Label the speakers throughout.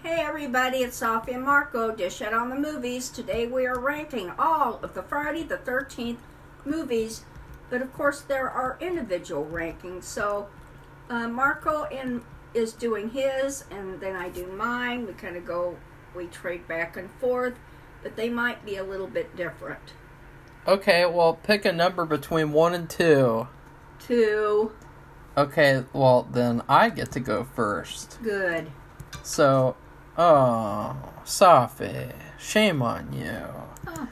Speaker 1: Hey everybody, it's Safi and Marco, Dish Out on the Movies. Today we are ranking all of the Friday the 13th movies, but of course there are individual rankings. So Marco is doing his, and then I do mine. We trade back and forth, but they might be a little bit different.
Speaker 2: Okay, well, pick a number between 1 and 2.
Speaker 1: 2.
Speaker 2: Okay, well, then I get to go first.
Speaker 1: Good.
Speaker 2: So, Safi, shame on you.
Speaker 1: Oh.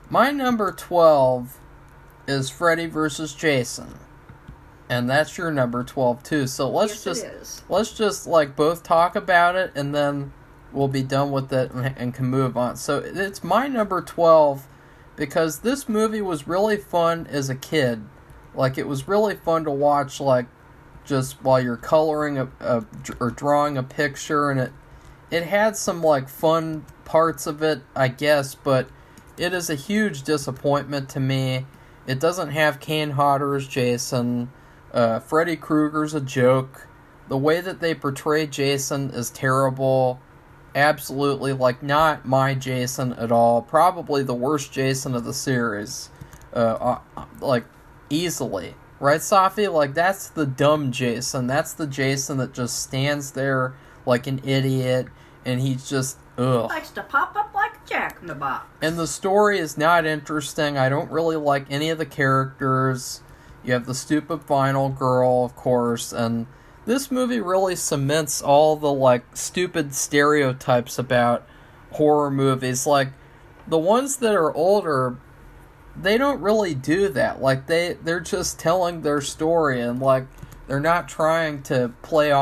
Speaker 2: My number 12 is Freddy vs. Jason. And that's your number 12 too. So let's just both talk about it, and then we'll be done with it and can move on. So it's my number 12 because this movie was really fun as a kid. Like, it was really fun to watch, like, just while you're coloring or drawing a picture, and it had some, like, fun parts of it, I guess, but it is a huge disappointment to me. It doesn't have Kane Hodder as Jason. Freddy Krueger's a joke. The way that they portray Jason is terrible. Absolutely, like, not my Jason at all. Probably the worst Jason of the series. Easily. Right, Safi? Like, that's the dumb Jason. That's the Jason that just stands there like an idiot, and he's just, ugh.
Speaker 1: Likes to pop up like a jack-in-the-box.
Speaker 2: And the story is not interesting. I don't really like any of the characters. You have the stupid final girl, of course, and this movie really cements all the, like, stupid stereotypes about horror movies. Like, the ones that are older, they don't really do that. Like, they're just telling their story, and, like, they're not trying to play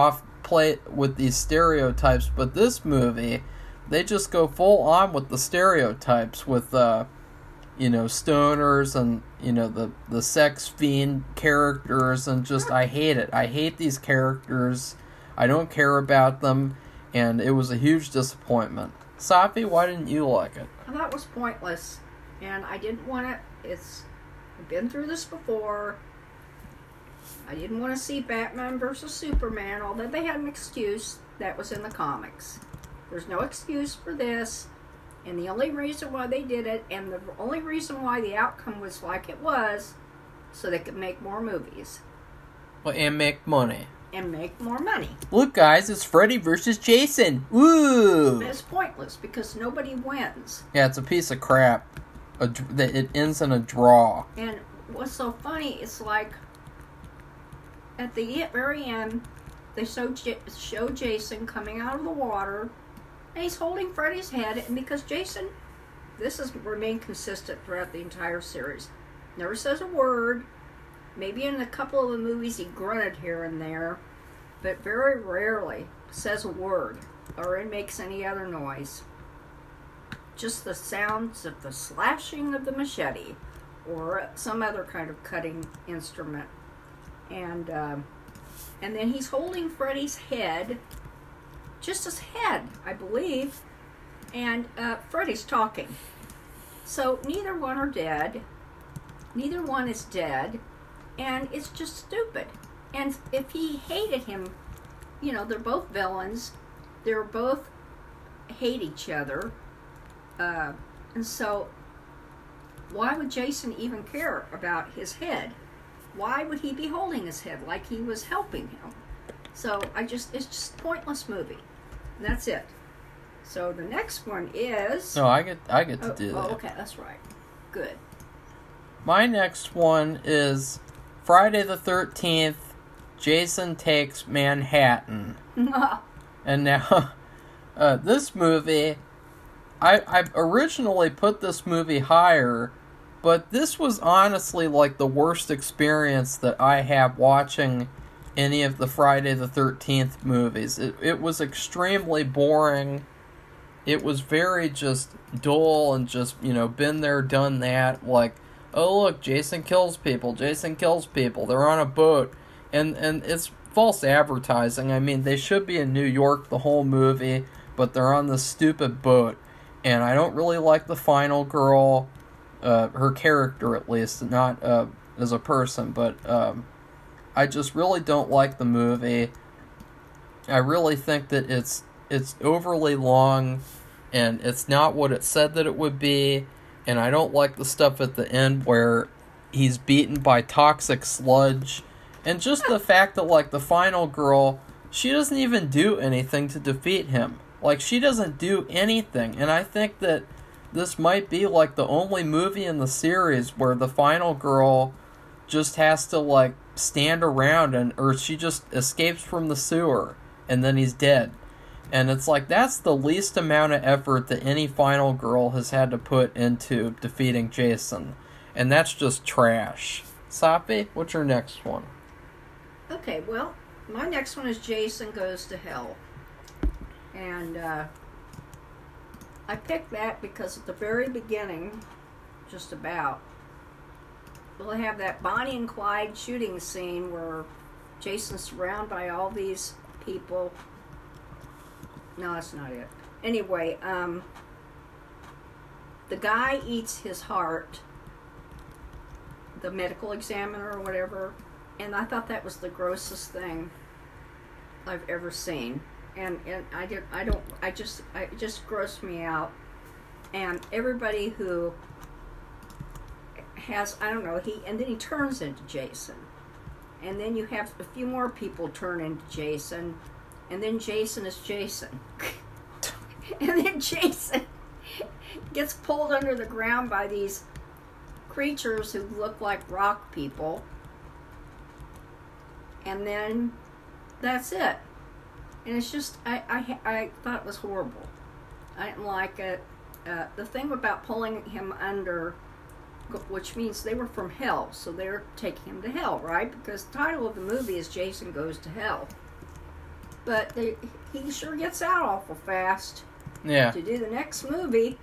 Speaker 2: with these stereotypes. But this movie, they just go full on with the stereotypes with, stoners and, the sex fiend characters, and just, I hate it. I hate these characters. I don't care about them, and it was a huge disappointment. Safi, why didn't you like it?
Speaker 1: I thought it was pointless. And I didn't want to, I've been through this before. I didn't want to see Batman versus Superman, although they had an excuse that was in the comics. There's no excuse for this, and the only reason why they did it, and the only reason why the outcome was like it was, so they could make more movies.
Speaker 2: Well, and make money.
Speaker 1: And make more money.
Speaker 2: Look, guys, it's Freddy versus Jason. Woo!
Speaker 1: But it's pointless, because nobody wins.
Speaker 2: Yeah, it's a piece of crap. It ends in a draw.
Speaker 1: And what's so funny, it's like, at the very end, they show Jason coming out of the water, and he's holding Freddy's head, and because Jason, this has remained consistent throughout the entire series, never says a word. Maybe in a couple of the movies he grunted here and there, but very rarely says a word, or it makes any other noise. Just the sounds of the slashing of the machete or some other kind of cutting instrument. And then he's holding Freddy's head, just his head, I believe, and Freddy's talking. So neither one are dead. Neither one is dead, and it's just stupid. And if he hated him, they're both villains. They're both hate each other. And so, why would Jason even care about his head? Why would he be holding his head like he was helping him? So, it's just a pointless movie. And that's it. So, the next one is...
Speaker 2: No, I get to do that.
Speaker 1: Oh, okay, that's right. Good.
Speaker 2: My next one is Friday the 13th, Jason Takes Manhattan. And now, this movie... I originally put this movie higher, but this was honestly like the worst experience that I have watching any of the Friday the 13th movies. It was extremely boring. It was very just dull and just, been there, done that. Like, oh look, Jason kills people, they're on a boat. And it's false advertising. I mean, they should be in New York the whole movie, but they're on this stupid boat. And I don't really like the final girl, her character at least, not as a person, but I just really don't like the movie. I really think that it's it's overly long, and it's not what it said that it would be, and I don't like the stuff at the end where he's beaten by toxic sludge, and just the fact that, like, the final girl, she doesn't even do anything to defeat him. Like, she doesn't do anything, and I think that this might be, like, the only movie in the series where the final girl just has to, like, stand around, or she just escapes from the sewer, and then he's dead. And it's like, that's the least amount of effort that any final girl has had to put into defeating Jason. And that's just trash. Safi, what's your next one?
Speaker 1: Okay, well, my next one is Jason Goes to Hell. And I picked that because at the very beginning, just about, we'll have that Bonnie and Clyde shooting scene where Jason's surrounded by all these people. No, that's not it. Anyway, the guy eats his heart, the medical examiner or whatever, and I thought that was the grossest thing I've ever seen. And it just grossed me out. And everybody who has, I don't know, and then he turns into Jason. And then you have a few more people turn into Jason. And then Jason is Jason. And then Jason gets pulled under the ground by these creatures who look like rock people. And then that's it. And it's just, I thought it was horrible. I didn't like it. The thing about pulling him under, which means they were from hell, so they're taking him to hell, right? Because the title of the movie is Jason Goes to Hell. But he sure gets out awful fast.
Speaker 2: Yeah.
Speaker 1: To do the next movie.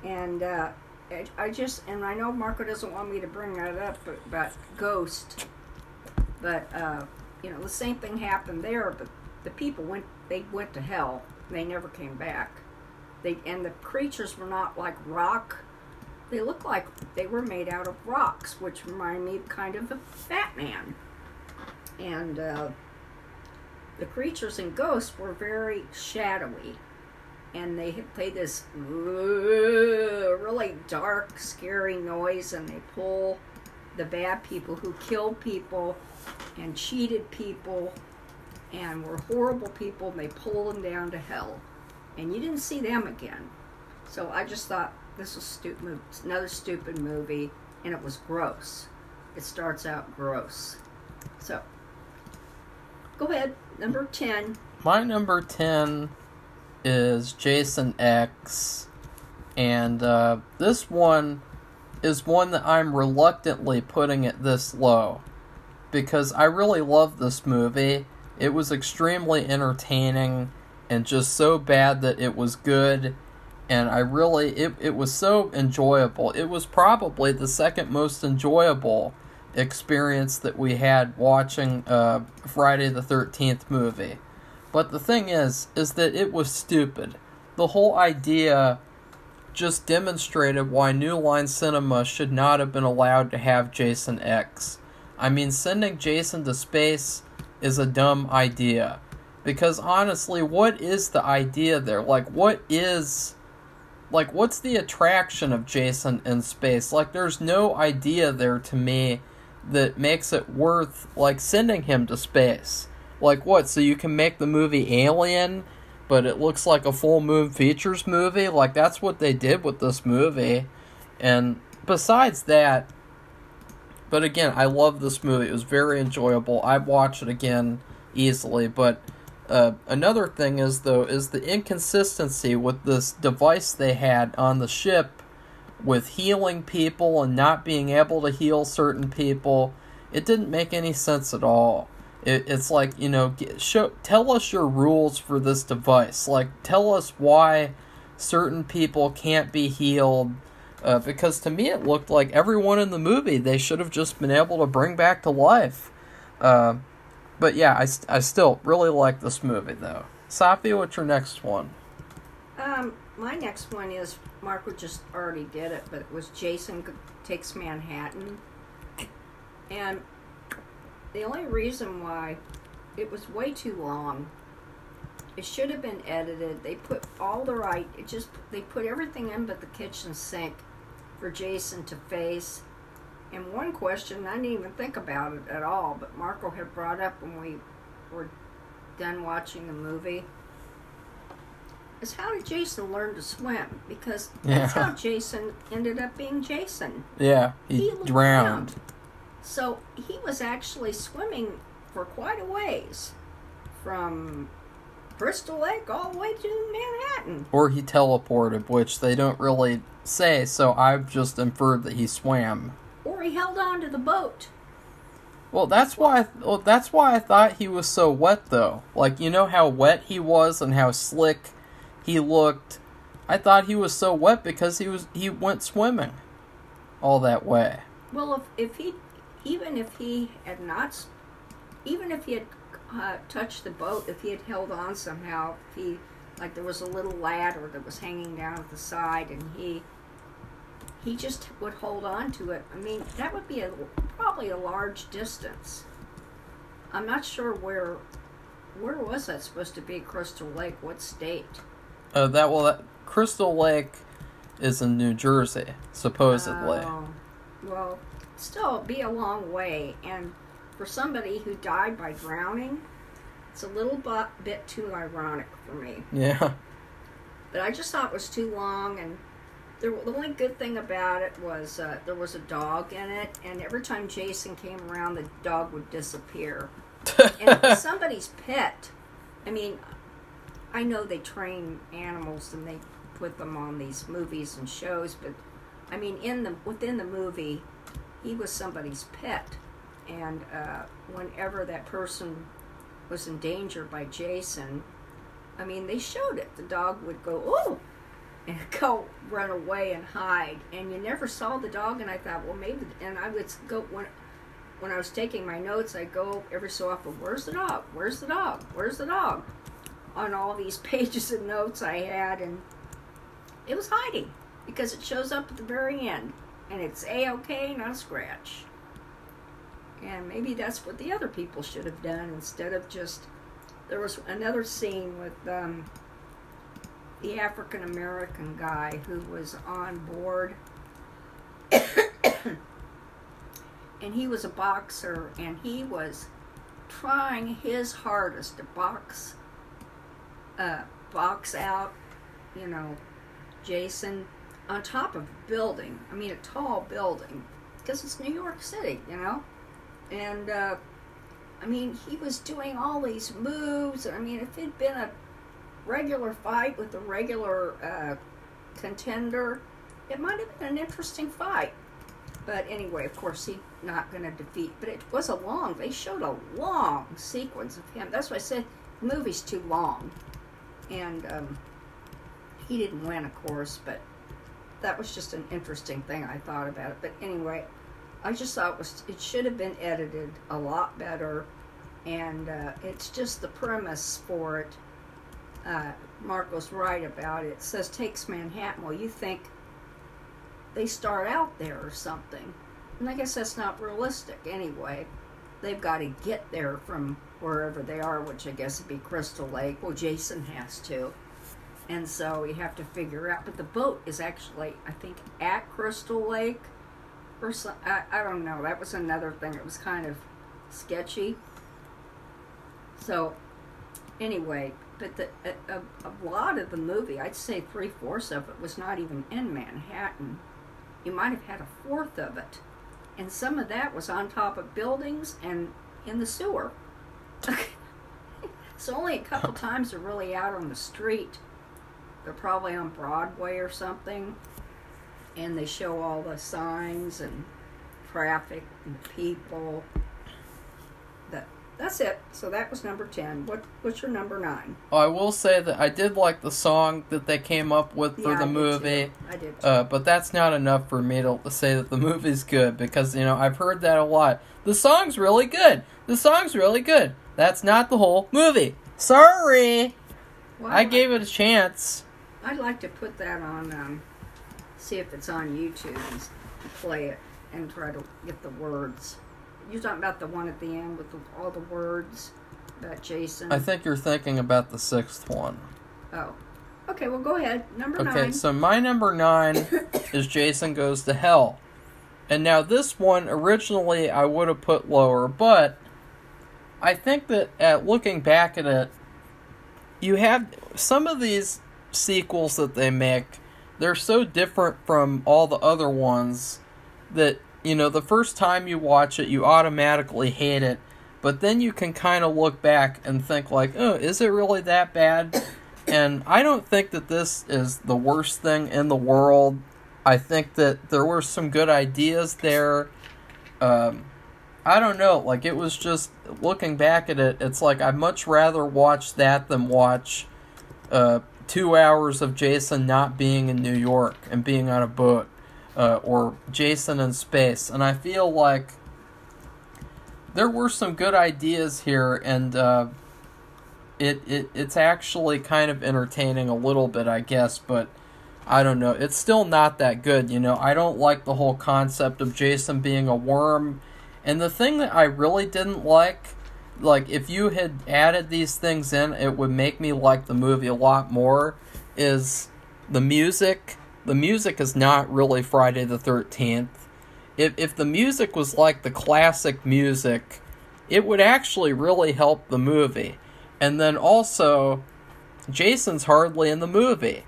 Speaker 1: And I know Marco doesn't want me to bring that up, but about Ghost. But, the same thing happened there, but the people went to hell. They never came back. And the creatures were not like rock. They looked like they were made out of rocks, which reminded me kind of Batman. And the creatures in Ghost were very shadowy. And they play this really dark, scary noise, and they pull the bad people who killed people and cheated people and were horrible people, and they pull them down to hell. And you didn't see them again. So I just thought this was stupid, another stupid movie, and it was gross. It starts out gross. So, go ahead, number 10.
Speaker 2: My number 10 is Jason X, and this one is one that I'm reluctantly putting it this low, because I really love this movie. It was extremely entertaining, and just so bad that it was good, and it was so enjoyable. It was probably the second most enjoyable experience that we had watching Friday the 13th movie. But the thing is that it was stupid. The whole idea just demonstrated why New Line Cinema should not have been allowed to have Jason X. I mean, sending Jason to space is a dumb idea. Because honestly, what is the idea there? What's the attraction of Jason in space? There's no idea there to me that makes it worth, sending him to space. So you can make the movie Alien, but it looks like a Full Moon Features movie? That's what they did with this movie. And besides that, but again, I love this movie. It was very enjoyable. I'd watch it again easily, but another thing is the inconsistency with this device they had on the ship with healing people and not being able to heal certain people. It didn't make any sense at all. It's tell us your rules for this device. Tell us why certain people can't be healed. Because to me it looked like everyone in the movie they should have just been able to bring back to life. But yeah, I still really like this movie though. Safi, what's your next one?
Speaker 1: My next one is, Marco just already did it, but it was Jason Takes Manhattan. And the only reason why, it was way too long. It should have been edited. They put all the right. They put everything in but the kitchen sink for Jason to face. And one question, I didn't even think about it at all, but Marco had brought up when we were done watching the movie, is how did Jason learn to swim? Because that's how Jason ended up being Jason.
Speaker 2: Yeah, he drowned.
Speaker 1: So he was actually swimming for quite a ways from Crystal Lake all the way to Manhattan.
Speaker 2: Or he teleported, which they don't really say, so I've just inferred that he swam.
Speaker 1: Or he held on to the boat.
Speaker 2: Well, that's why I thought he was so wet, though. Like, you know how wet he was and how slick he looked? I thought he was so wet because he went swimming all that way.
Speaker 1: Well, if he had touched the boat, if he had held on somehow, like there was a little ladder that was hanging down at the side, and he just would hold on to it. I mean, that would be probably a large distance. I'm not sure where was that supposed to be? Crystal Lake, what state?
Speaker 2: Crystal Lake is in New Jersey, supposedly.
Speaker 1: Well, still, it'd be a long way, and for somebody who died by drowning, it's a little bit too ironic for me.
Speaker 2: Yeah.
Speaker 1: But I just thought it was too long, and the only good thing about it was there was a dog in it, and every time Jason came around, the dog would disappear. And if somebody's pet, I mean, I know they train animals and they put them on these movies and shows, but I mean, within the movie, he was somebody's pet, and whenever that person was in danger by Jason, I mean, they showed it. The dog would go, "Oh!" and go run away and hide, and you never saw the dog. And I thought, well, maybe. And I would go when I was taking my notes, I'd go every so often, "Where's the dog? Where's the dog? Where's the dog?" on all these pages of notes I had, and it was hiding because it shows up at the very end, and it's A-OK, not a scratch. And maybe that's what the other people should have done instead of just. There was another scene with the African American guy who was on board, and he was a boxer, and he was trying his hardest to box out, Jason on top of a building. I mean, a tall building, because it's New York City, and I mean, he was doing all these moves. I mean, if it'd been a regular fight with a regular contender, it might have been an interesting fight. But anyway, of course, he's not going to defeat. But it was they showed a long sequence of him. That's why I said the movie's too long. And he didn't win, of course, but that was just an interesting thing I thought about it. But anyway, I just thought it should have been edited a lot better, and it's just the premise for it. Marco's right about it. It says takes Manhattan. Well, you think they start out there or something, and I guess that's not realistic anyway. They've got to get there from wherever they are, which I guess would be Crystal Lake. Well, Jason has to. And so you have to figure out. But the boat is actually, I think, at Crystal Lake. Or I don't know. That was another thing. It was kind of sketchy. So, anyway, but a lot of the movie, I'd say 3/4 of it was not even in Manhattan. You might have had 1/4 of it. And some of that was on top of buildings and in the sewer. So only a couple times they're really out on the street. They're probably on Broadway or something. And they show all the signs and traffic and people. That's it. So that was number 10. What's your number 9?
Speaker 2: Oh, I will say that I did like the song that they came up with for the movie.
Speaker 1: I did too.
Speaker 2: But that's not enough for me to say that the movie's good, because, I've heard that a lot. The song's really good. The song's really good. That's not the whole movie. Sorry!
Speaker 1: Well,
Speaker 2: I gave it a chance.
Speaker 1: I'd like to put that on, see if it's on YouTube and play it and try to get the words. You're talking about the one at the end with all the words about Jason.
Speaker 2: I think you're thinking about the 6th one.
Speaker 1: Oh. Okay, well, go ahead. Number 9.
Speaker 2: Okay, so my number 9 is Jason Goes to Hell. And now this one, originally, I would have put lower, but I think that looking back at it, you have some of these sequels that they make, they're so different from all the other ones that, the first time you watch it, you automatically hate it, but then you can kind of look back and think like, oh, is it really that bad? And I don't think that this is the worst thing in the world. I think that there were some good ideas there. I don't know, like, it was just, looking back at it, it's like I'd much rather watch that than watch 2 hours of Jason not being in New York and being on a boat, or Jason in space. And I feel like there were some good ideas here, and it's actually kind of entertaining a little bit, I guess, but I don't know. It's still not that good, I don't like the whole concept of Jason being a worm. And the thing that I really didn't like, if you had added these things in, it would make me like the movie a lot more, is the music. The music is not really Friday the 13th. If the music was like the classic music, it would actually really help the movie. And then also, Jason's hardly in the movie.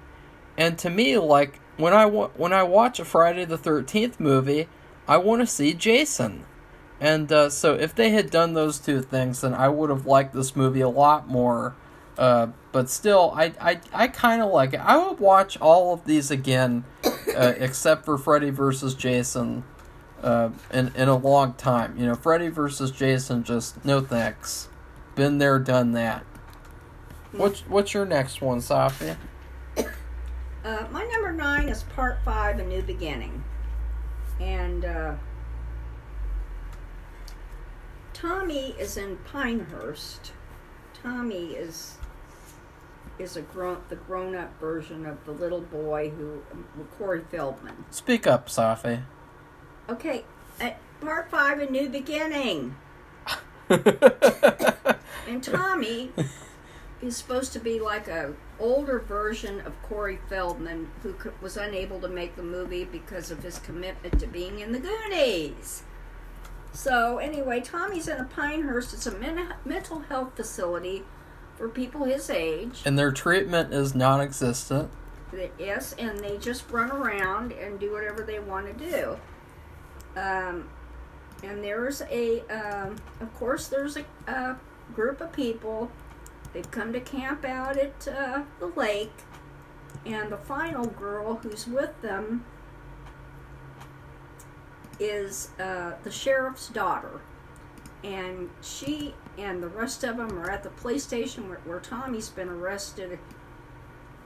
Speaker 2: And to me, like, when I watch a Friday the 13th movie, I want to see Jason. And so if they had done those two things, then I would have liked this movie a lot more. But still, I kind of like it. I would watch all of these again, except for Freddy vs. Jason, in a long time. Freddy vs. Jason, just no thanks. Been there, done that. What's your next one, Safi?
Speaker 1: My number 9 is Part 5, A New Beginning. And Tommy is in Pinehurst. Tommy is the grown-up version of the little boy Corey Feldman.
Speaker 2: Speak up, Safi.
Speaker 1: Okay, Part 5, A New Beginning. And Tommy is supposed to be like a older version of Corey Feldman, who was unable to make the movie because of his commitment to being in the Goonies. So anyway, Tommy's in a Pinehurst. It's a mental health facility for people his age.
Speaker 2: And their treatment is non-existent.
Speaker 1: Yes, and they just run around and do whatever they want to do. And there's of course, there's a group of people. They've come to camp out at the lake, and the final girl who's with them is the sheriff's daughter. And she and the rest of them are at the police station where Tommy's been arrested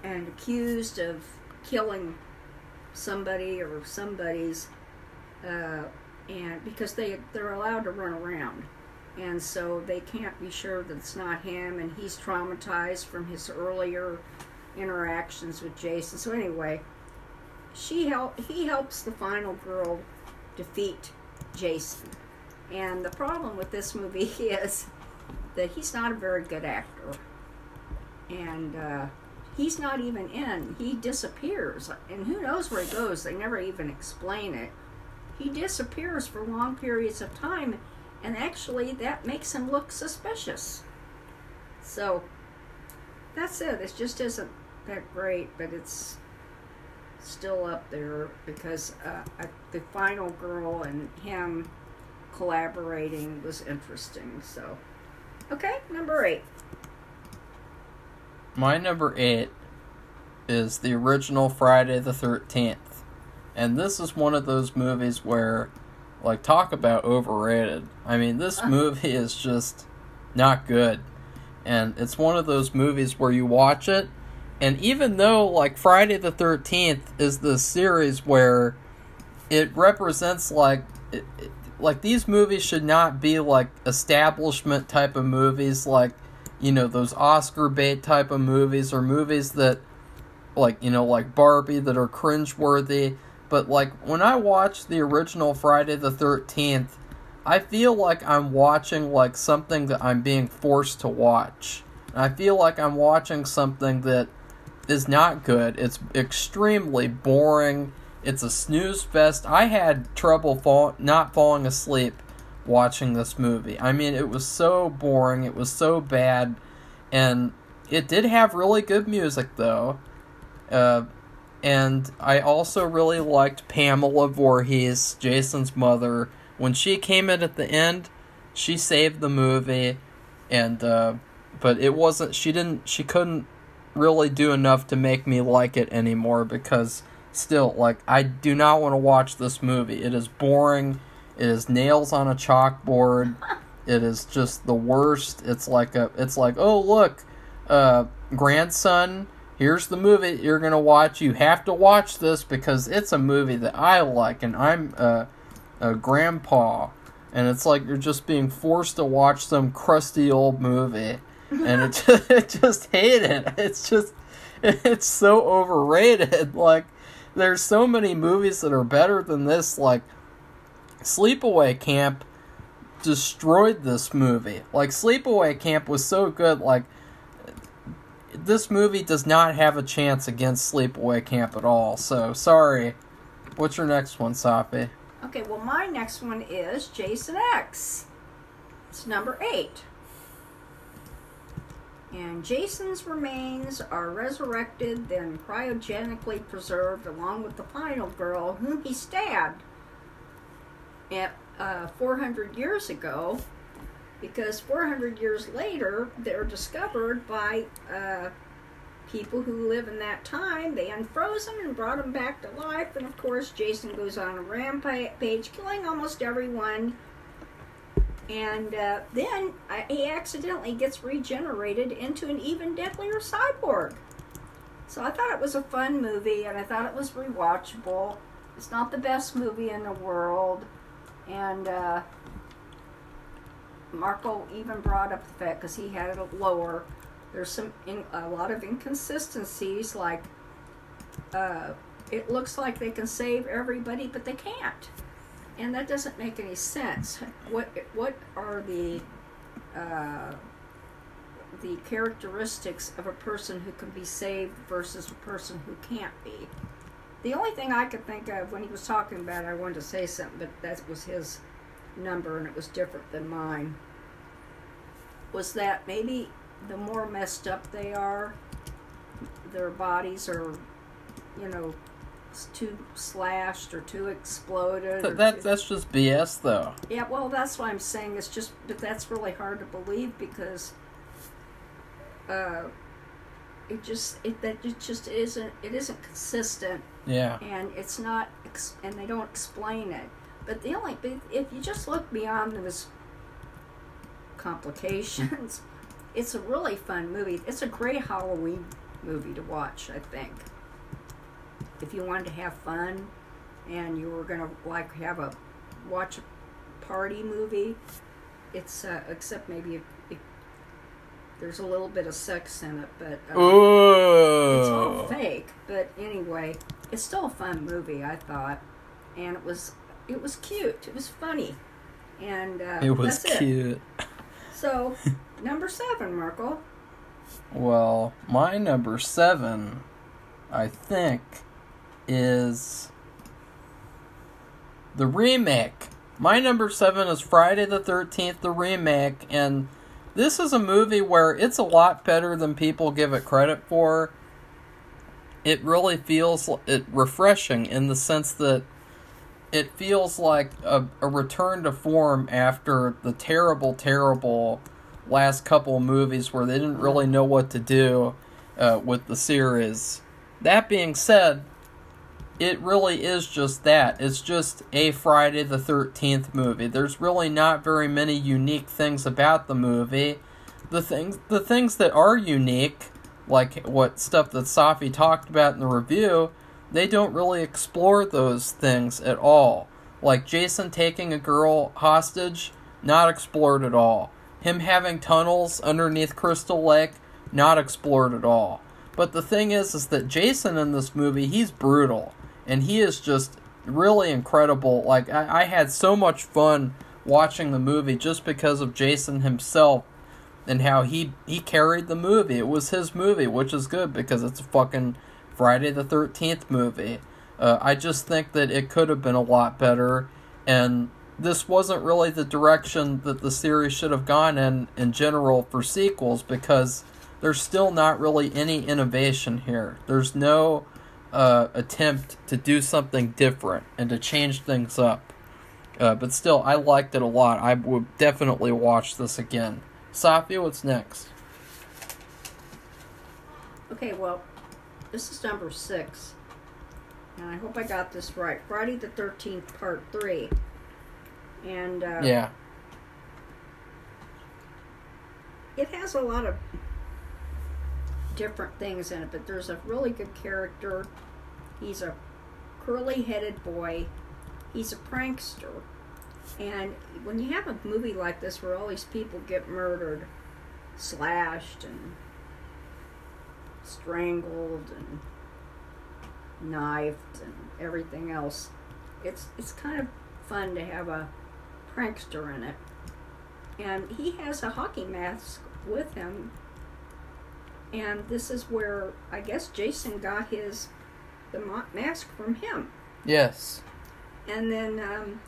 Speaker 1: and accused of killing somebody or somebody's, and because they're allowed to run around, and so they can't be sure that it's not him, and he's traumatized from his earlier interactions with Jason. So anyway, he helps the final girl defeat Jason. And the problem with this movie is that he's not a very good actor, and he's not even in. He disappears, and who knows where he goes. They never even explain it. He disappears for long periods of time, and actually that makes him look suspicious. So that's it. It just isn't that great, but it's still up there because the final girl and him collaborating was interesting. So, okay, number 8.
Speaker 2: My number 8 is the original Friday the 13th. And this is one of those movies where, like, talk about overrated. I mean, this movie is just not good. And it's one of those movies where you watch it, and even though, like, Friday the 13th is the series where it represents, like these movies should not be, like, establishment type of movies, like, you know, those Oscar bait type of movies, or movies that, like, you know, like Barbie, that are cringeworthy. But, like, when I watch the original Friday the 13th, I feel like I'm watching like something that I'm being forced to watch. And I feel like I'm watching something that is not good. It's extremely boring. It's a snooze fest. I had trouble not falling asleep watching this movie. I mean, it was so boring. It was so bad. And it did have really good music, though. And I also really liked Pamela Voorhees, Jason's mother. When she came in at the end, she saved the movie. And, but it wasn't, she couldn't really do enough to make me like it anymore, because still, like, I do not want to watch this movie. It is boring. It is nails on a chalkboard. It is just the worst. It's like, oh, look, grandson, here's the movie you're going to watch. You have to watch this because it's a movie that I like, and I'm a grandpa. And it's like you're just being forced to watch some crusty old movie. And it just hate it. It's so overrated. Like, there's so many movies that are better than this. Like, Sleepaway Camp destroyed this movie. Like, Sleepaway Camp was so good. Like, this movie does not have a chance against Sleepaway Camp at all. So, sorry. What's your next one, Safi?
Speaker 1: Okay, well, my next one is Jason X. It's number 8. And Jason's remains are resurrected, then cryogenically preserved along with the final girl whom he stabbed at 400 years ago, because 400 years later they're discovered by people who live in that time. They unfroze him and brought him back to life, and of course Jason goes on a rampage, killing almost everyone. And then he accidentally gets regenerated into an even deadlier cyborg. So I thought it was a fun movie, and I thought it was rewatchable. It's not the best movie in the world. And Marco even brought up the fact, because he had it lower, there's a lot of inconsistencies, like it looks like they can save everybody, but they can't. And that doesn't make any sense. What are the characteristics of a person who can be saved versus a person who can't be? The only thing I could think of when he was talking about it, I wanted to say something, but that was his number and it was different than mine, was that maybe the more messed up they are, their bodies are, too slashed or too exploded.
Speaker 2: That's just BS, though.
Speaker 1: Yeah, well, that's what I'm saying. But that's really hard to believe, because it just isn't consistent.
Speaker 2: Yeah.
Speaker 1: And it's not, and they don't explain it. But if you just look beyond those complications, it's a really fun movie. It's a great Halloween movie to watch, I think. If you wanted to have fun and you were going to watch a party movie, it's except maybe there's a little bit of sex in it, but it's all fake. But anyway, it's still a fun movie, I thought, and it was cute. It was funny, and
Speaker 2: it was cute.
Speaker 1: So, number 7, Marco.
Speaker 2: Well, my number 7, I think, is the remake. My number 7 is Friday the 13th, the remake, and this is a movie where it's a lot better than people give it credit for. It really feels refreshing in the sense that it feels like a return to form after the terrible, terrible last couple of movies where they didn't really know what to do with the series. That being said, it really is just that. It's just a Friday the 13th movie. There's really not very many unique things about the movie. The things that are unique, like what stuff that Safi talked about in the review, they don't really explore those things at all. Like Jason taking a girl hostage, not explored at all. Him having tunnels underneath Crystal Lake, not explored at all. But the thing is that Jason in this movie, he's brutal. And he is just really incredible. Like, I had so much fun watching the movie just because of Jason himself and how he carried the movie. It was his movie, which is good because it's a fucking Friday the 13th movie. I just think that it could have been a lot better, and this wasn't really the direction that the series should have gone in general for sequels, because there's still not really any innovation here. There's no attempt to do something different and to change things up. But still, I liked it a lot. I would definitely watch this again. Safi, what's next?
Speaker 1: Okay, well, this is number 6. And I hope I got this right. Friday the 13th, Part 3. And,
Speaker 2: yeah.
Speaker 1: It has a lot of different things in it, but there's a really good character. He's a curly-headed boy. He's a prankster. And when you have a movie like this where all these people get murdered, slashed and strangled and knifed and everything else, it's kind of fun to have a prankster in it. And he has a hockey mask with him, and this is where I guess Jason got the mask from him.
Speaker 2: Yes.
Speaker 1: And then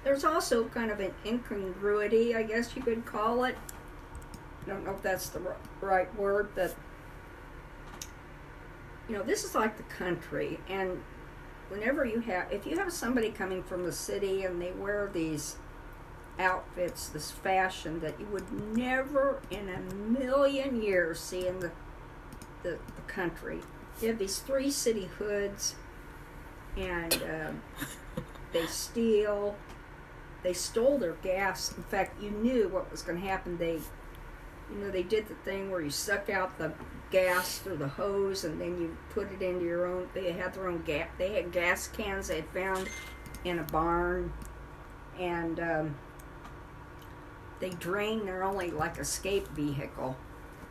Speaker 1: there's also kind of an incongruity, I guess you could call it. I don't know if that's the right word, but this is like the country, and if you have somebody coming from the city and they wear these outfits, this fashion that you would never in a million years see in the country. You have these 3 city hoods, and they stole their gas. In fact, you knew what was going to happen. They did the thing where you suck out the gas through the hose and then you put it into your own. They had their own gas. They had gas cans they had found in a barn, and they drained their only escape vehicle.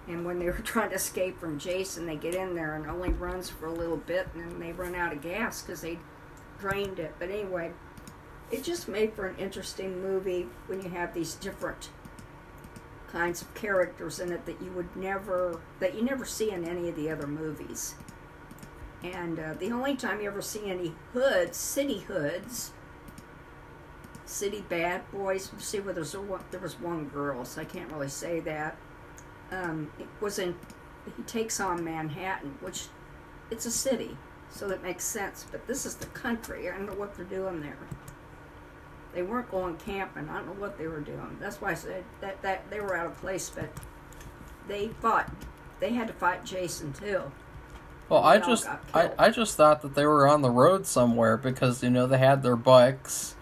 Speaker 1: And when they were trying to escape from Jason, they get in there and it only runs for a little bit, and then they run out of gas because they drained it. But anyway, it just made for an interesting movie when you have these different kinds of characters in it that you never see in any of the other movies. And the only time you ever see any city hoods, city bad boys, you see where there was one girl, so I can't really say that. He takes on Manhattan, which it's a city, so that makes sense. But this is the country. I don't know what they're doing there. They weren't going camping. I don't know what they were doing. That's why I said that they were out of place. But they had to fight Jason too.
Speaker 2: Well, I just thought that they were on the road somewhere because they had their bikes.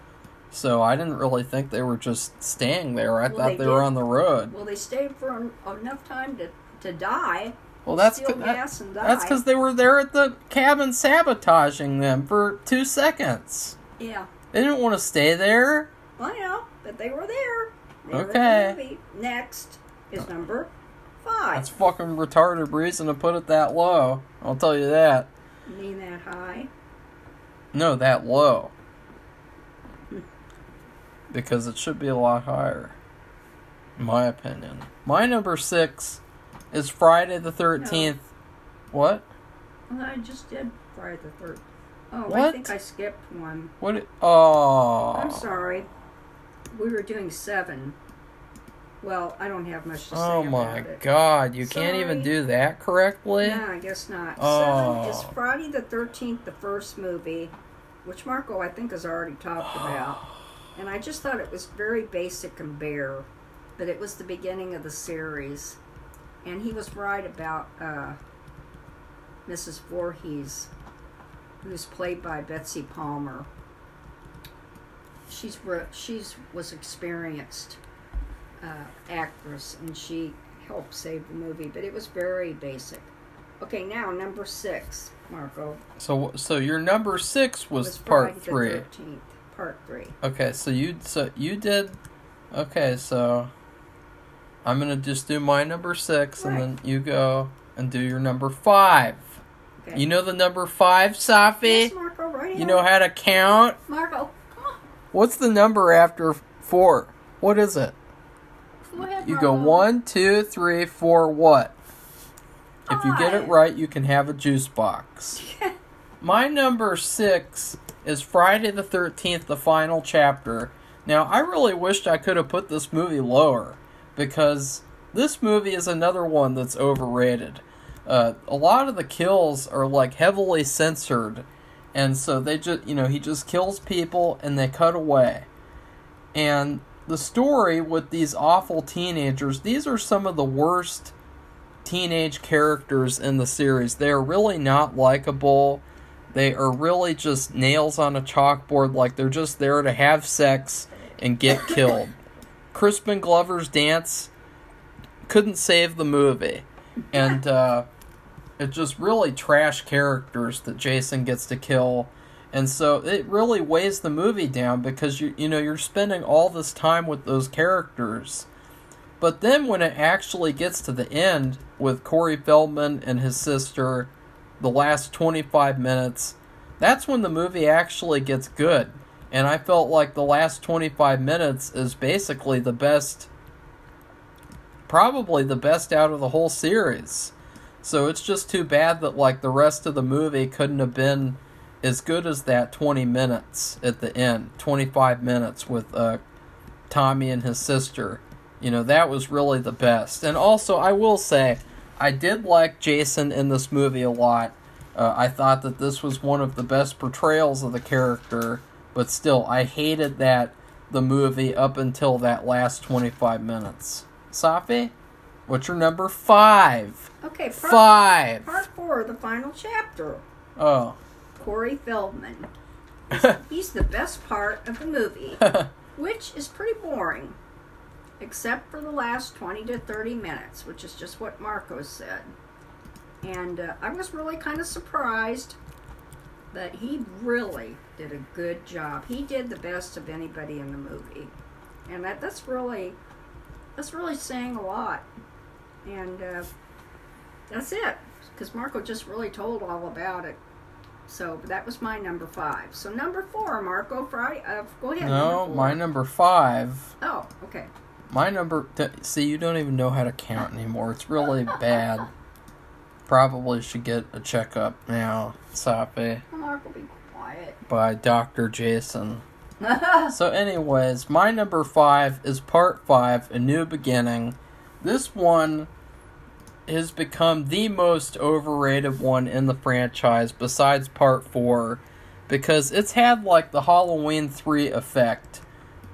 Speaker 2: So I didn't really think they were just staying there. I thought they were on the road.
Speaker 1: Well, they stayed for enough time to die.
Speaker 2: Well, that's
Speaker 1: gas and die.
Speaker 2: That's because they were there at the cabin sabotaging them for 2 seconds.
Speaker 1: Yeah.
Speaker 2: They didn't want to stay there.
Speaker 1: I know, but they were there.
Speaker 2: Okay.
Speaker 1: Were in the movie. Next is number 5.
Speaker 2: That's fucking retarded reason to put it that low. I'll tell you that.
Speaker 1: You mean that high?
Speaker 2: No, that low. Because it should be a lot higher, in my opinion. My number 6 is Friday the 13th. No. What?
Speaker 1: Well, I just did Friday the 13th. Oh,
Speaker 2: what?
Speaker 1: I think I skipped one.
Speaker 2: What? Oh.
Speaker 1: I'm sorry. We were doing 7. Well, I don't have much to say
Speaker 2: about it. Oh my God, you can't even do that correctly?
Speaker 1: No, I guess not.
Speaker 2: Oh.
Speaker 1: 7 is Friday the 13th, the first movie, which Marco, I think, has already talked about. And I just thought it was very basic and bare, but it was the beginning of the series. And he was right about Mrs. Voorhees, who's played by Betsy Palmer. She was experienced actress, and she helped save the movie, but it was very basic. Okay, now number 6, Marco.
Speaker 2: So your number 6 was part 3.
Speaker 1: The 13th. Part 3.
Speaker 2: Okay, so you did. Okay, so I'm gonna just do my number 6, right. And then you go and do your number 5. Okay. You know the number 5, Safi?
Speaker 1: Yes, Marco, right here.
Speaker 2: You know how to count?
Speaker 1: Marco, come on.
Speaker 2: What's the number after 4? What is it?
Speaker 1: Go ahead,
Speaker 2: You go
Speaker 1: Marco.
Speaker 2: 1, 2, 3, 4, what? If you get it
Speaker 1: 5.
Speaker 2: right, you can have a juice box. My number 6 is Friday the 13th, the final chapter. Now, I really wished I could have put this movie lower, because this movie is another one that's overrated. A lot of the kills are like heavily censored, and so they just, he just kills people and they cut away. And the story with these awful teenagers, these are some of the worst teenage characters in the series. They are really not likable. They are really just nails on a chalkboard, like they're just there to have sex and get killed. Crispin Glover's dance couldn't save the movie. And it's just really trash characters that Jason gets to kill. And so it really weighs the movie down, because you're spending all this time with those characters. But then when it actually gets to the end with Corey Feldman and his sister, the last 25 minutes, that's when the movie actually gets good. And I felt like the last 25 minutes is basically the best, probably the best out of the whole series. So it's just too bad that like the rest of the movie couldn't have been as good as that 20 minutes at the end. 25 minutes with Tommy and his sister. That was really the best. And also, I will say, I did like Jason in this movie a lot. I thought that this was one of the best portrayals of the character, but still, I hated the movie up until that last 25 minutes. Safi, what's your number 5?
Speaker 1: Okay,
Speaker 2: 5.
Speaker 1: Part 4, the final chapter.
Speaker 2: Oh.
Speaker 1: Corey Feldman. He's the best part of the movie, which is pretty boring, except for the last 20 to 30 minutes, which is just what Marco said. And I was really kind of surprised, but he really did a good job. He did the best of anybody in the movie, and that's really saying a lot. And that's it, because Marco just really told all about it. So that was my number 5. So number 4, Marco, Friday. Go ahead.
Speaker 2: No, my number 5.
Speaker 1: Oh, okay.
Speaker 2: My number... See, you don't even know how to count anymore. It's really bad. Probably should get a checkup now, Safi.
Speaker 1: Marco, be quiet.
Speaker 2: By Dr. Jason. So anyways, my number 5 is Part 5, A New Beginning. This one has become the most overrated one in the franchise besides Part 4, because it's had like the Halloween 3 effect,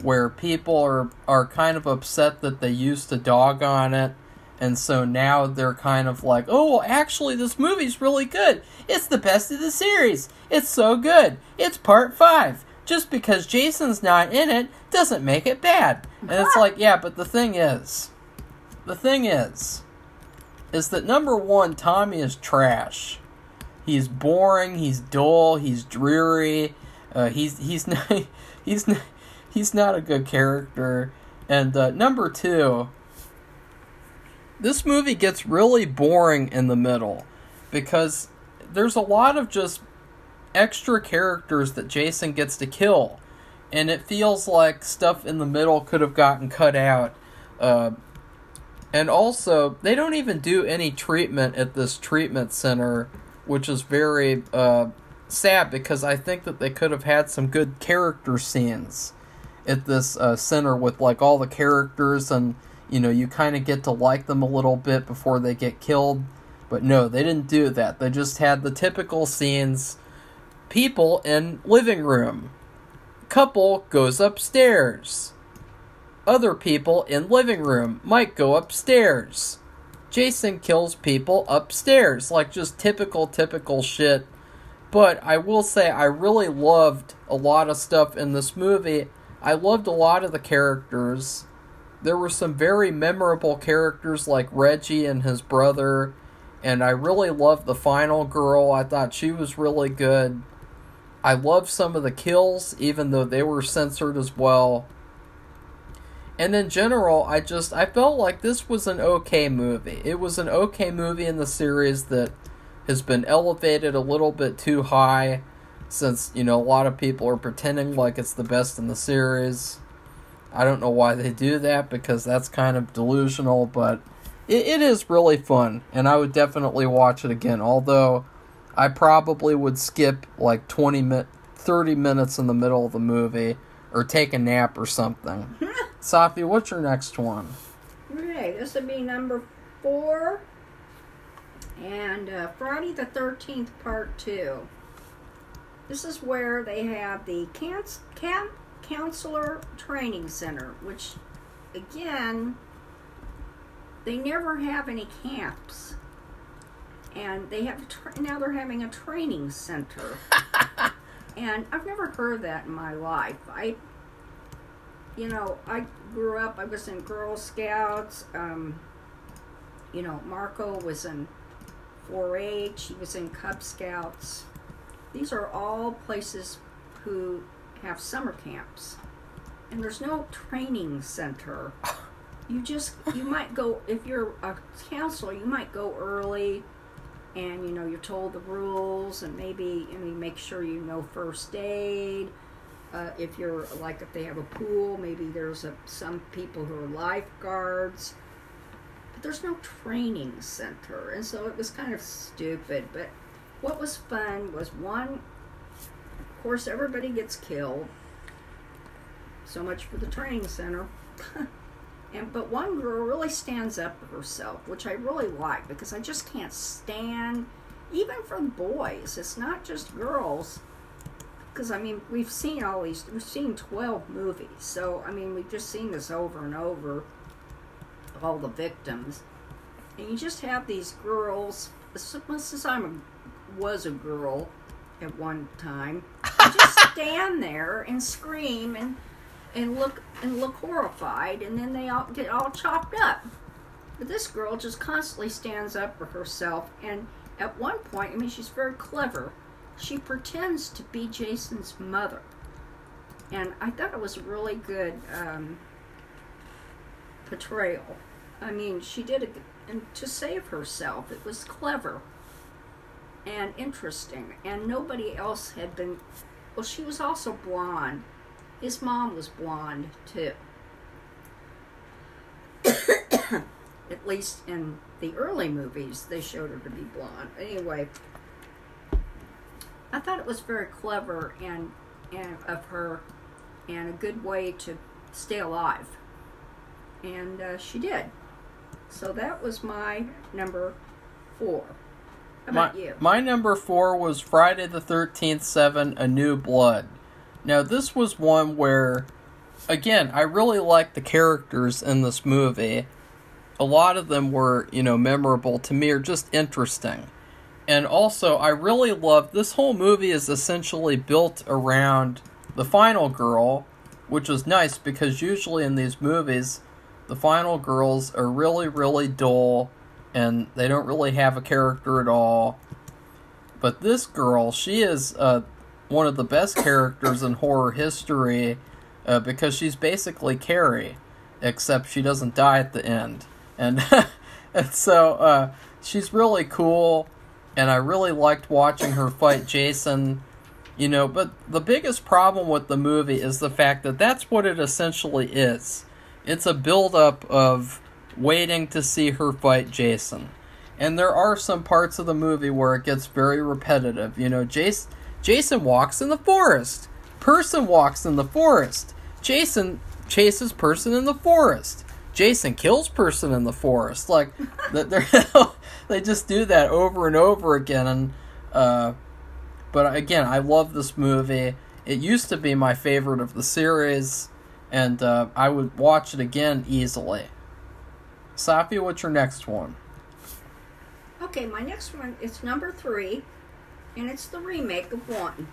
Speaker 2: where people are kind of upset that they used to dog on it, and so now they're kind of like, oh, well, actually this movie's really good. It's the best of the series. It's so good. It's Part 5. Just because Jason's not in it doesn't make it bad. And it's like, yeah, but the thing is that number 1, Tommy is trash. He's boring, he's dull, he's dreary. He's not a good character. And number 2, this movie gets really boring in the middle, because there's a lot of just extra characters that Jason gets to kill, and it feels like stuff in the middle could have gotten cut out. And also, they don't even do any treatment at this treatment center, which is very sad, because I think that they could have had some good character scenes at this center with like all the characters, and you kind of get to like them a little bit before they get killed. But no, they didn't do that. They just had the typical scenes. People in living room. Couple goes upstairs. Other people in living room might go upstairs. Jason kills people upstairs. Like, just typical shit. But I will say, I really loved a lot of stuff in this movie. I loved a lot of the characters. There were some very memorable characters like Reggie and his brother. And I really loved the final girl. I thought she was really good. I loved some of the kills, even though they were censored as well. And in general, I felt like this was an okay movie. It was an okay movie in the series that has been elevated a little bit too high. since, a lot of people are pretending like it's the best in the series. I don't know why they do that, because that's kind of delusional, but it is really fun, and I would definitely watch it again, although I probably would skip like 30 minutes in the middle of the movie, or take a nap or something. Safi, what's your next one?
Speaker 1: Okay, this would be number 4, and Friday the 13th Part 2. This is where they have the Camp Counselor Training Center, which, again, they never have any camps. And they have now they're having a training center. And I've never heard that in my life. I grew up, I was in Girl Scouts. Marco was in 4-H. He was in Cub Scouts. These are all places who have summer camps. And there's no training center. You might go, if you're a counselor, you might go early, and you're told the rules, and maybe make sure you know first aid. If they have a pool, maybe there's some people who are lifeguards. But there's no training center, and so it was kind of stupid. But what was fun was, one, of course, everybody gets killed. So much for the training center. But one girl really stands up for herself, which I really like, because I just can't stand, even for the boys, it's not just girls, because, we've seen 12 movies, so, we've just seen this over and over, all the victims, and you just have these girls, since I was a girl at one time, just stand there and scream and look horrified, and then they all get all chopped up. But this girl just constantly stands up for herself, and at one point, she's very clever. She pretends to be Jason's mother, and I thought it was a really good portrayal. She did it, and to save herself, it was clever and interesting, and nobody else had been. Well, she was also blonde. His mom was blonde, too. At least in the early movies, they showed her to be blonde. Anyway, I thought it was very clever and of her, and a good way to stay alive. And she did. So that was my number 4. How about you?
Speaker 2: My number 4 was Friday the 13th 7, A New Blood. Now, this was one where, again, I really liked the characters in this movie. A lot of them were, memorable to me, or just interesting. And also, I really loved, this whole movie is essentially built around the final girl, which was nice, because usually in these movies, the final girls are really, really dull, and they don't really have a character at all. But this girl, she is one of the best characters in horror history, because she's basically Carrie, except she doesn't die at the end. And, and so she's really cool, and I really liked watching her fight Jason. But the biggest problem with the movie is the fact that that's what it essentially is. It's a build-up of waiting to see her fight Jason. And there are some parts of the movie where it gets very repetitive. Jason walks in the forest. Person walks in the forest. Jason chases person in the forest. Jason kills person in the forest. Like, they just do that over and over again. And but again, I love this movie. It used to be my favorite of the series, and I would watch it again easily. Safi, what's your next one?
Speaker 1: Okay, my next one is number 3, and it's the remake of 1.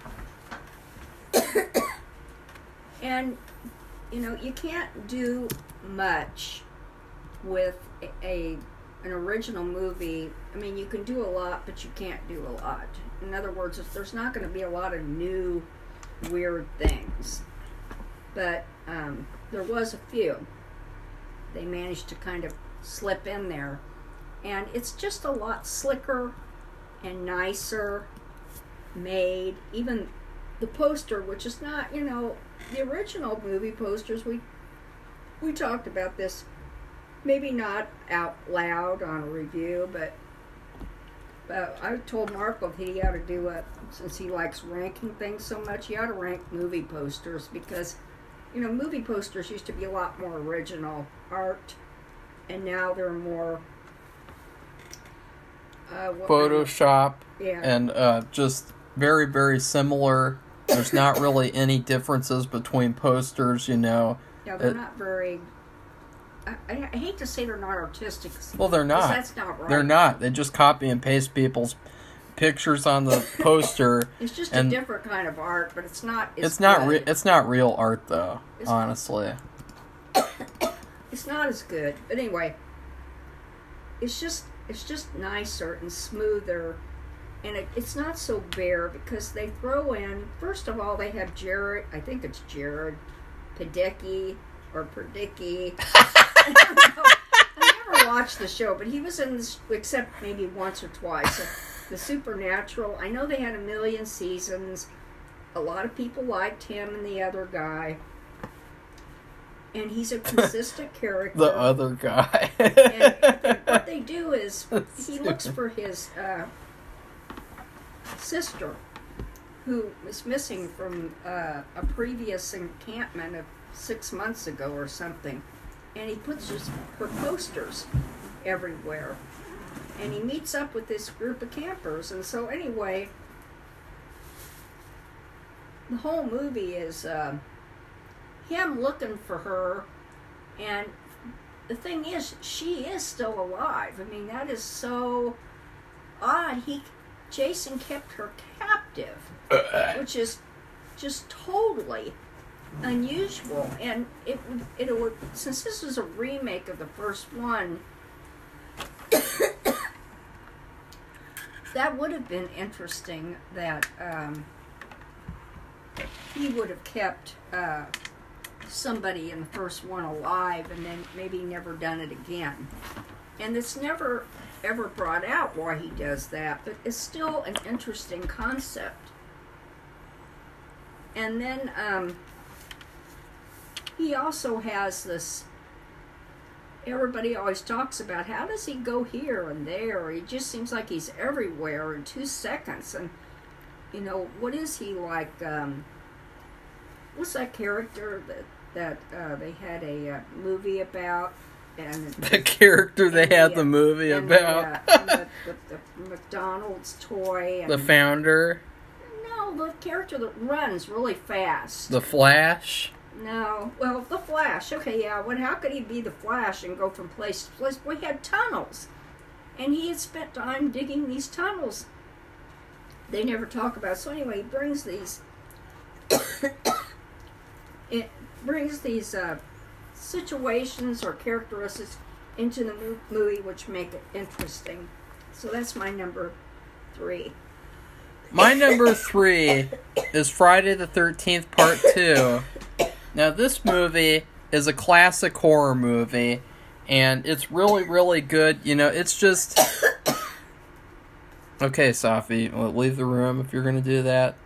Speaker 1: And, you can't do much with an original movie. You can do a lot, but you can't do a lot. In other words, there's not going to be a lot of new, weird things. But there was a few. They managed to kind of slip in there. And it's just a lot slicker and nicer made. Even the poster, which is not, the original movie posters. We talked about this, maybe not out loud on a review, but I told Marco that he ought to do it, since he likes ranking things so much, he ought to rank movie posters, because, movie posters used to be a lot more original art, and now they're more
Speaker 2: Photoshop,
Speaker 1: yeah.
Speaker 2: and just very, very similar. There's not really any differences between posters,
Speaker 1: Yeah, they're not very... I hate to say they're not artistic.
Speaker 2: Well, they're not.
Speaker 1: That's not right.
Speaker 2: They're not. They just copy and paste people's pictures on the poster.
Speaker 1: It's just a different kind of art, but it's not.
Speaker 2: It's not real art, though. Honestly,
Speaker 1: it's not as good. But anyway, it's just nicer and smoother, and it's not so bare, because they throw in. First of all, they have Jared. I think it's Jared Padalecki or Perdicki. I don't know. I never watched the show, but he was in this, except maybe once or twice. The Supernatural. I know they had 1 million seasons. A lot of people liked him and the other guy. And he's a consistent character.
Speaker 2: The other guy.
Speaker 1: And what they do is, he looks for his sister, who was missing from a previous encampment of 6 months ago or something. And he puts her posters everywhere. And he meets up with this group of campers. And so anyway, the whole movie is him looking for her. And the thing is, she is still alive. I mean, that is so odd. Jason kept her captive, which is just totally unusual. And it would, since this was a remake of the first one, that would have been interesting, that he would have kept somebody in the first one alive and then maybe never done it again. And it's never ever brought out why he does that, but it's still an interesting concept. And then he also has this, everybody always talks about, how does he go here and there? He just seems like he's everywhere in 2 seconds. And, what is he like? What's that character that they had a movie about? And
Speaker 2: the character they had the movie about?
Speaker 1: The McDonald's toy. And,
Speaker 2: the founder?
Speaker 1: No, the character that runs really fast.
Speaker 2: The Flash?
Speaker 1: No, well, the Flash. Okay, yeah. How could he be the Flash and go from place to place? We had tunnels, and he had spent time digging these tunnels. They never talk about it. So anyway, he brings these. It brings these situations or characteristics into the movie, which make it interesting. So that's my number 3.
Speaker 2: My number 3 is Friday the 13th Part 2. Now, this movie is a classic horror movie, and it's really, really good. It's just... Okay, Safi, leave the room if you're going to do that.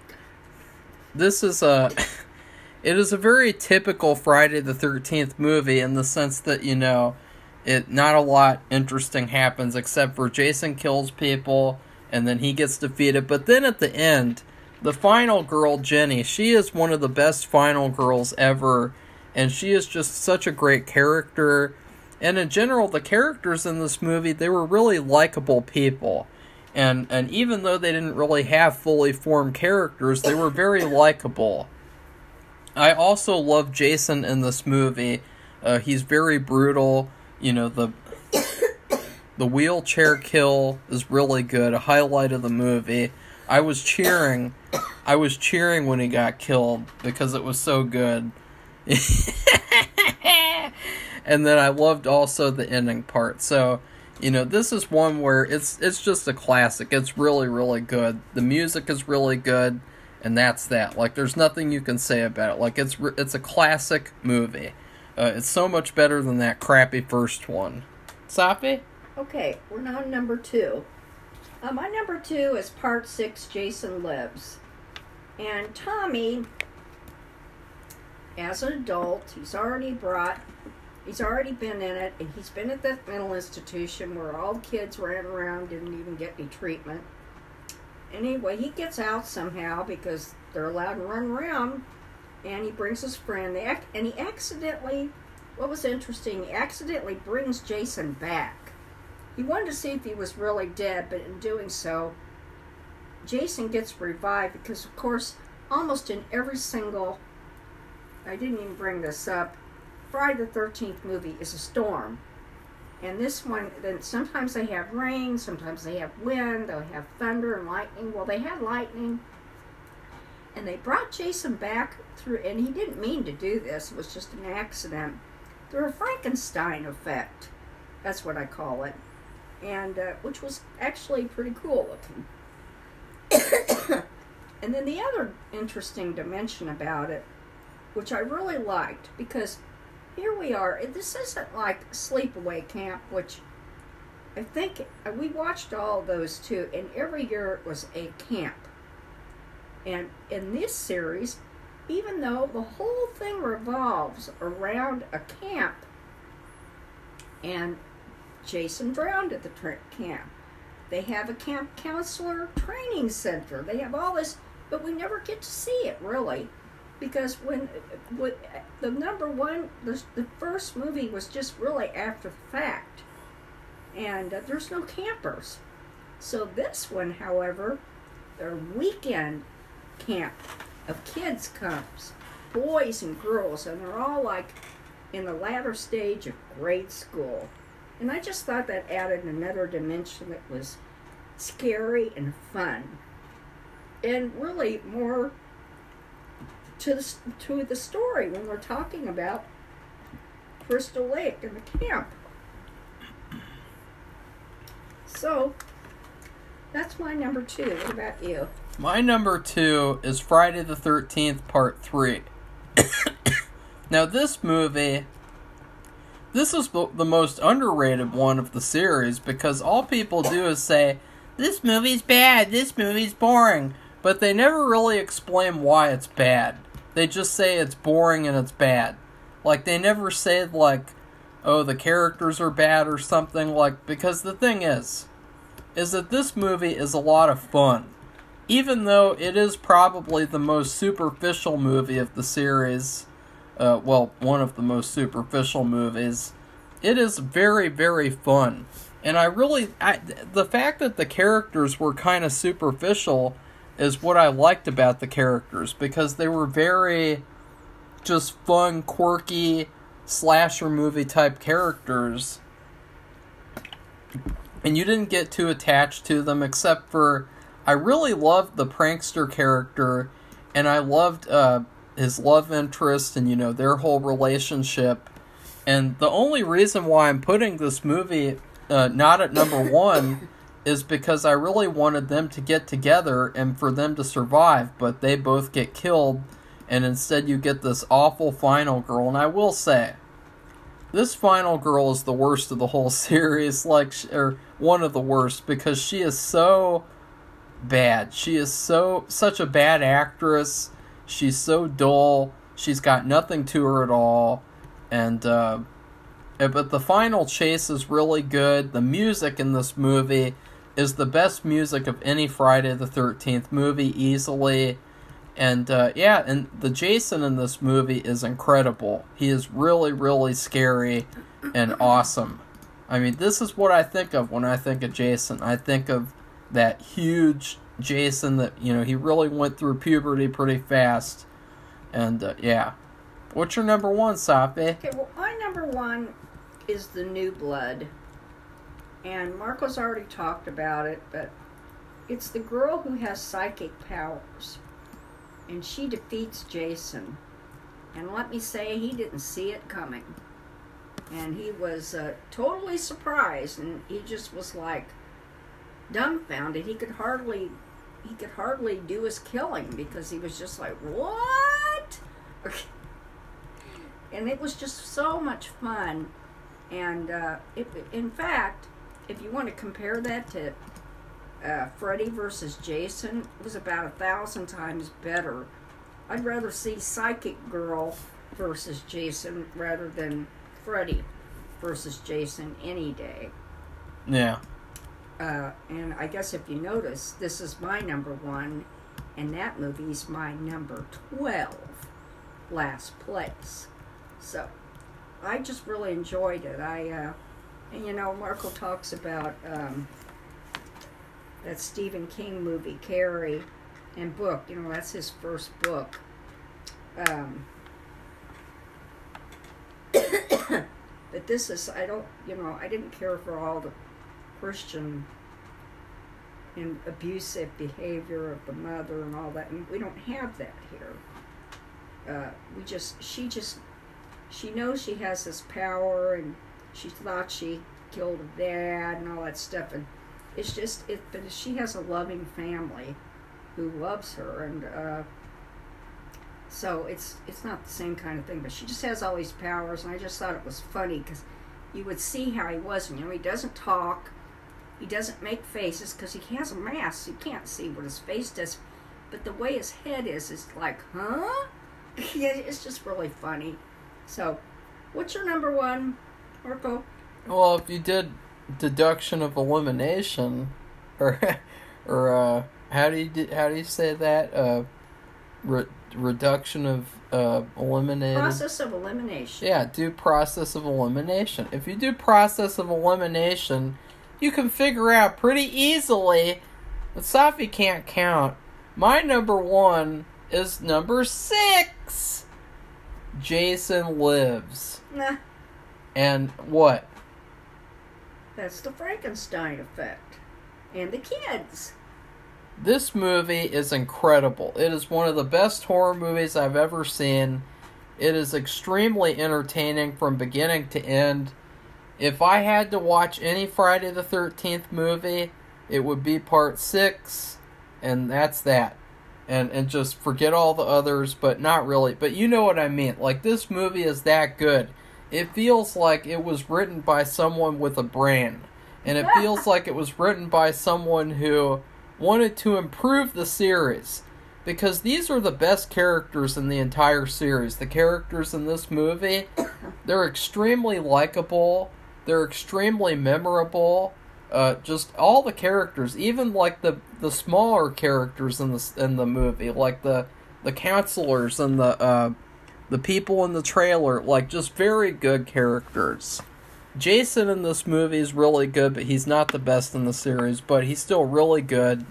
Speaker 2: This is it is a very typical Friday the 13th movie in the sense that, not a lot interesting happens except for Jason kills people, and then he gets defeated. But then at the end, the final girl, Jenny, she is one of the best final girls ever, and she is just such a great character. And in general, the characters in this movie, they were really likable people. And even though they didn't really have fully formed characters, they were very likable. I also love Jason in this movie. He's very brutal. The wheelchair kill is really good, a highlight of the movie. I was cheering when he got killed because it was so good. And then I loved also the ending part. So, this is one where it's just a classic. It's really, really good. The music is really good, and that's that. Like, there's nothing you can say about it. Like, it's a classic movie. It's so much better than that crappy first one. Safi?
Speaker 1: Okay, we're now on number 2. My number 2 is Part 6, Jason Lives. And Tommy, as an adult, he's already been in it, and he's been at that mental institution where all kids ran around, didn't even get any treatment. Anyway, he gets out somehow because they're allowed to run around, and he brings his friend. And he accidentally, what was interesting, he accidentally brings Jason back. He wanted to see if he was really dead, but in doing so, Jason gets revived because, of course, almost in every single, I didn't even bring this up, Friday the 13th movie is a storm. And this one, then sometimes they have rain, sometimes they have wind, they'll have thunder and lightning. Well, they had lightning. And they brought Jason back through, and he didn't mean to do this, it was just an accident, through a Frankenstein effect. That's what I call it. And, which was actually pretty cool looking. And then the other interesting dimension about it, which I really liked, because here we are, this isn't like Sleepaway Camp, which I think we watched all of those too, and every year it was a camp. And in this series, even though the whole thing revolves around a camp, and Jason drowned at the camp, they have a camp counselor training center, they have all this, but we never get to see it really, because when the number one, the first movie was just really after the fact, and there's no campers. So this one, however, their weekend camp of kids comes, boys and girls, and they're all like in the latter stage of grade school. And I just thought that added another dimension that was scary and fun, and really more to the story when we're talking about Crystal Lake and the camp. So that's my number 2. What about you?
Speaker 2: My number 2 is Friday the 13th Part 3. Now this movie, this is the most underrated one of the series, because all people do is say, this movie's bad, this movie's boring, but they never really explain why it's bad. They just say it's boring and it's bad. Like, they never say, like, oh, the characters are bad or something, like, because the thing is that this movie is a lot of fun. Even though it is probably the most superficial movie of the series, one of the most superficial movies, it is very, very fun. And the fact that the characters were kind of superficial is what I liked about the characters, because they were very just fun, quirky, slasher movie type characters. And you didn't get too attached to them, except for, I really loved the prankster character, and I loved his love interest and, their whole relationship. And the only reason why I'm putting this movie not at number 1 is because I really wanted them to get together and for them to survive, but they both get killed, and instead you get this awful final girl. And I will say, this final girl is the worst of the whole series, or one of the worst, because she is so bad. She is such a bad actress. She's so dull. She's got nothing to her at all. And, but the final chase is really good. The music in this movie is the best music of any Friday the 13th movie, easily. And, and the Jason in this movie is incredible. He is really, really scary and awesome. I mean, this is what I think of when I think of Jason. I think of that huge Jason that, he really went through puberty pretty fast. And, What's your number 1, Safi?
Speaker 1: Okay, well, my number 1 is The New Blood. And Marco's already talked about it, but it's the girl who has psychic powers. And she defeats Jason. And let me say, he didn't see it coming. And he was totally surprised, and he just was like dumbfounded. He could hardly do his killing, because he was just like, what? And it was just so much fun. And in fact, if you want to compare that to Freddy versus Jason was about 1,000 times better. I'd rather see Psychic Girl versus Jason rather than Freddy versus Jason any day.
Speaker 2: Yeah.
Speaker 1: And I guess if you notice, this is my number 1, and that movie's my number 12, last place. So, I just really enjoyed it. And you know, Marco talks about that Stephen King movie, Carrie, and book. You know, that's his first book. But this is, I didn't care for all the Christian and abusive behavior of the mother and all that, and we don't have that here. She knows she has this power, and she thought she killed her dad and all that stuff, and but she has a loving family who loves her, and so it's not the same kind of thing, but she just has all these powers, and I just thought it was funny, because you would see how he was, you know, he doesn't talk, he doesn't make faces, because he has a mask, you can't see what his face does, but the way his head is like, huh? Yeah, it's just really funny. So, what's your number 1, Marco?
Speaker 2: Well, if you did deduction of elimination, or how do you say that? Reduction of eliminated.
Speaker 1: Process of elimination.
Speaker 2: Yeah, do process of elimination. If you do process of elimination, you can figure out pretty easily that Safi can't count. My number 1 is number 6. Jason Lives.
Speaker 1: Nah.
Speaker 2: And what?
Speaker 1: That's the Frankenstein effect. And the kids.
Speaker 2: This movie is incredible. It is one of the best horror movies I've ever seen. It is extremely entertaining from beginning to end. If I had to watch any Friday the 13th movie, it would be part 6, and that's that. And just forget all the others, but not really. But you know what I mean. Like, this movie is that good. It feels like it was written by someone with a brain. And it feels like it was written by someone who wanted to improve the series. Because these are the best characters in the entire series. The characters in this movie, they're extremely likable. They're extremely memorable. Just all the characters, even like the smaller characters in the movie, like the counselors and the people in the trailer, like just very good characters. Jason in this movie is really good, but he's not the best in the series, but he's still really good.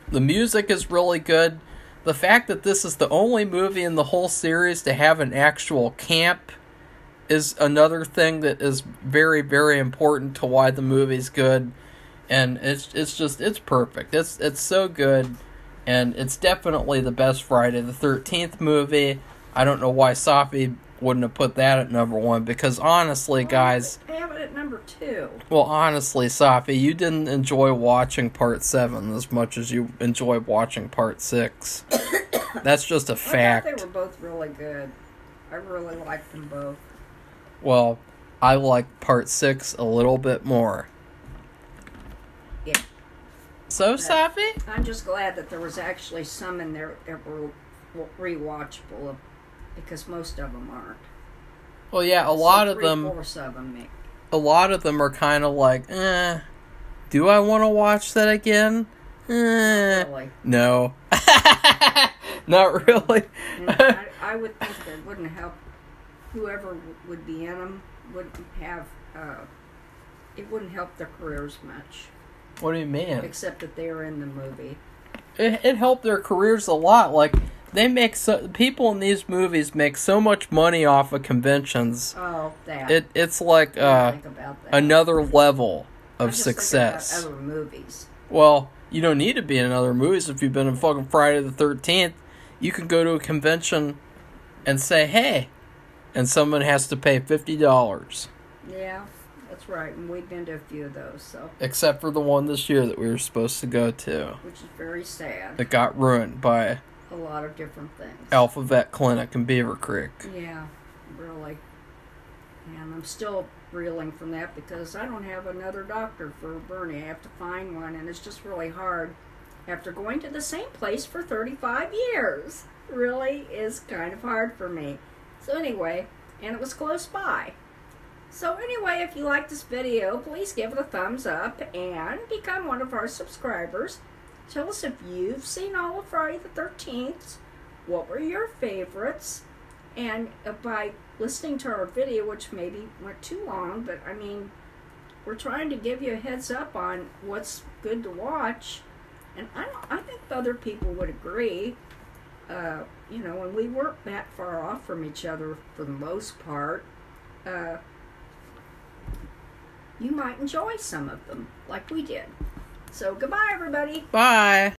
Speaker 2: The music is really good. The fact that this is the only movie in the whole series to have an actual camp is another thing that is very, very important to why the movie's good. And it's perfect. It's so good, and it's definitely the best Friday the 13th movie. I don't know why Safi wouldn't have put that at number 1, because honestly, guys,
Speaker 1: I have it at number 2.
Speaker 2: Well, honestly, Safi, you didn't enjoy watching part 7 as much as you enjoyed watching part 6. That's just a fact.
Speaker 1: I thought they were both really good. I really liked them both.
Speaker 2: Well, I like part 6 a little bit more.
Speaker 1: Yeah.
Speaker 2: So, Safi?
Speaker 1: I'm just glad that there was actually some in there that were rewatchable, because most of them aren't.
Speaker 2: Well, yeah, a lot of
Speaker 1: 3/4 of them.
Speaker 2: A lot of them are kind of like, do I want to watch that again?
Speaker 1: Not really.
Speaker 2: No. Not really.
Speaker 1: I would think that it wouldn't help. Whoever would be in them wouldn't have. It wouldn't help their careers much.
Speaker 2: What do you mean?
Speaker 1: Except that they were in the movie.
Speaker 2: It helped their careers a lot. Like, people in these movies make so much money off of conventions.
Speaker 1: Oh, that.
Speaker 2: It's like another level of success.
Speaker 1: Just think about other movies.
Speaker 2: Well, you don't need to be in other movies if you've been in fucking Friday the 13th. You can go to a convention and say, hey, and someone has to pay $50.
Speaker 1: Yeah, that's right. And we've been to a few of those, so.
Speaker 2: Except for the one this year that we were supposed to go to.
Speaker 1: Which is very sad.
Speaker 2: It got ruined by
Speaker 1: a lot of different things.
Speaker 2: Alphabet Clinic in Beaver Creek.
Speaker 1: Yeah, really. And I'm still reeling from that because I don't have another doctor for Bernie. I have to find one, and it's just really hard after going to the same place for 35 years. Really is kind of hard for me. So anyway, and it was close by. So anyway, if you like this video, please give it a thumbs up and become one of our subscribers. Tell us if you've seen all of Friday the 13th. What were your favorites? And by listening to our video, which maybe went too long, but I mean, we're trying to give you a heads up on what's good to watch. And I think other people would agree. You know, and we weren't that far off from each other for the most part. You might enjoy some of them, like we did. So, goodbye, everybody.
Speaker 2: Bye.